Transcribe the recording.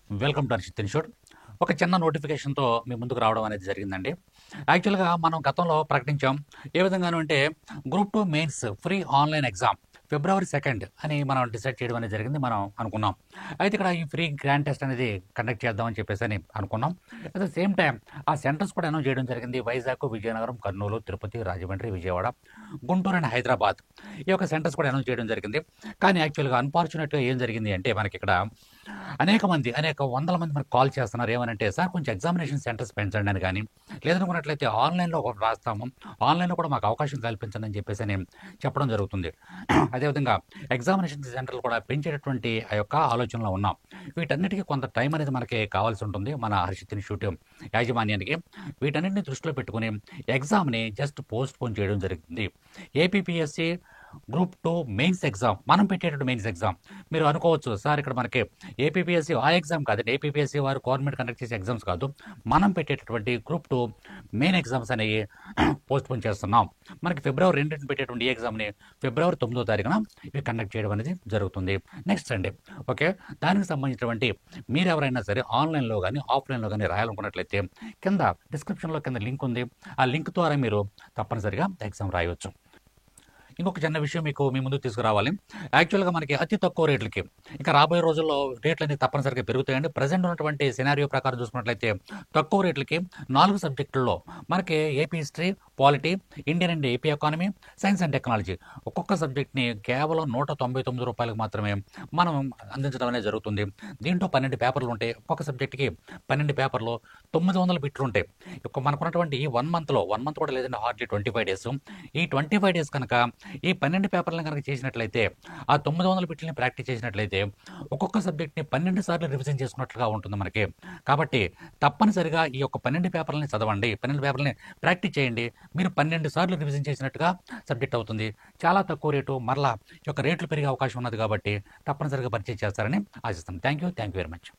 Welcome to Arshit institute. ఒక చిన్న నోటిఫికేషన్‌తో మీ ముందుకు రావడం అనేది జరిగిందండి. యాక్చువల్‌గా మనం గతంలో ప్రకటించాం. ఏ విధంగాను అంటే group 2 mains free online exam ఫిబ్రవరి 2 అని మనం డిసైడ్ చేయడం అనేది జరిగింది. మనం అనుకున్నాం. అయితే ఇక్కడ ఈ ఫ్రీ గ్రాండ్ టెస్ట్ అనేది కండక్ట్ చేద్దామని చెప్పేసని అనుకున్నాం. అట్ ద సేమ్ టైమ్ ఆ సెంటర్స్ కూడా అనౌన్స్ చేయడం జరిగింది. వైజాగ్, విజయనగరం, కర్నూలు, తిరుపతి, రాజమండ్రి, విజయవాడ, గుంటూరు అండ్ హైదరాబాద్. ఈ యొక్క సెంటర్స్ కూడా అనౌన్స్ చేయడం జరిగింది. కానీ యాక్చువల్‌గా అన్‌ఫార్చునేట్‌గా ఏం జరిగింది అంటే మనకిక్కడ అనేక వందల మంది మనకు కాల్ చేస్తున్నారు. ఏమనంటే, "సార్ కొంచెం ఎగ్జామినేషన్ సెంటర్స్ పెంచండి" అని గాని, లేదనుకున్నట్లయితే ఆన్‌లైన్‌లో ఒకటి రాస్తాము. ఆన్‌లైన్‌లో కూడా మాకు అవకాశం కల్పించండి అని చెప్పేసని చెప్పడం జరుగుతుంది. అదేవిధంగా ఎగ్జామినేషన్ సెంటర్లు కూడా పెంచేటటువంటి ఆ యొక్క ఆలోచనలో ఉన్నాం. వీటన్నిటికి కొంత టైం అనేది మనకి కావాల్సి ఉంటుంది. మన హర్షిత్ ఇన్స్టిట్యూట్ యాజమాన్యానికి. వీటన్నిటిని దృష్టిలో పెట్టుకొని ఎగ్జామ్‌ని జస్ట్ పోస్ట్‌పోన్ చేయడం జరిగింది. ఏపీపీఎస్‌సీ గ్రూప్ 2 మెయిన్స్ ఎగ్జామ్ మనం పెట్టేటటువంటి మెయిన్స్ ఎగ్జామ్. మీరు అనుకోవచ్చు, సార్ ఇక్కడ మనకి ఏపీపీఎస్సీ ఆ ఎగ్జామ్ కాదండి. ఏపీపీఎస్సీ వారు గవర్నమెంట్ కండక్ట్ చేసే ఎగ్జామ్స్ కాదు. మనం పెట్టేటటువంటి గ్రూప్ 2 మెయిన్ ఎగ్జామ్స్ అనేవి పోస్ట్‌పోన్ చేస్తున్నాం. మనకి ఫిబ్రవరి 2న పెట్టేటువంటి ఈ ఎగ్జామ్‌ని ఫిబ్రవరి 9వ తారీఖున ఇవి కండక్ట్ చేయడం అనేది జరుగుతుంది. Next Sunday. ఓకే. దానికి సంబంధించినటువంటి మీరెవరైనా సరే ఆన్‌లైన్‌లో గాని, ఆఫ్‌లైన్‌లో గాని రాయాలనుకున్నట్లయితే కింద డిస్క్రిప్షన్‌లో కింద లింక్ ఉంది. ఆ లింక్ ద్వారా మీరు తప్పనిసరిగా ఎగ్జామ్ రాయొచ్చు. ఇంకొక చిన్న విషయం మీకు మీ ముందుకు తీసుకురావాలి. యాక్చువల్‌గా మనకి అతి తక్కువ రేట్లకి ఇంకా రాబోయే రోజుల్లో రేట్లనేవి తప్పనిసరిగా పెరుగుతాయండి. ప్రెజెంట్ ఉన్నటువంటి సినారియో ప్రకారం చూసుకున్నట్లయితే తక్కువ రేట్లకి 4 సబ్జెక్టుల్లో మనకి AP history, polity, Indian and AP economy, science and technology ఒక్కొక్క సబ్జెక్ట్‌ని కేవలం రూ. 199 మాత్రమే మనం అందించడం అనేది జరుగుతుంది. దీంట్లో 12 పేపర్లు ఉంటాయి. ఒక్కొక్క సబ్జెక్ట్‌కి 12 పేపర్లు, 900 బిట్లు ఉంటాయి. మనకున్నటువంటి ఈ 1 మంత్‌లో 1 మంత్ కూడా లేదండి, హార్డ్లీ 25 డేస్. ఈ 25 డేస్ కనుక ఈ 12 పేపర్లను కనుక చేసినట్లయితే, ఆ 900 బిట్లని ప్రాక్టీస్ చేసినట్లయితే, ఒక్కొక్క సబ్జెక్ట్‌ని 12 సార్లు రివిజన్ చేసుకున్నట్లుగా ఉంటుంది మనకి. కాబట్టి తప్పనిసరిగా ఈ యొక్క 12 పేపర్లని చదవండి. 12 పేపర్లని ప్రాక్టీస్ చేయండి. మీరు 12 సార్లు రివిజన్ చేసినట్టుగా సబ్జెక్ట్ అవుతుంది. చాలా తక్కువ రేటు. మరలా ఈ యొక్క రేట్లు పెరిగే అవకాశం ఉన్నది కాబట్టి తప్పనిసరిగా పర్చేజ్ చేస్తారని ఆశిస్తున్నాను. Thank you very much.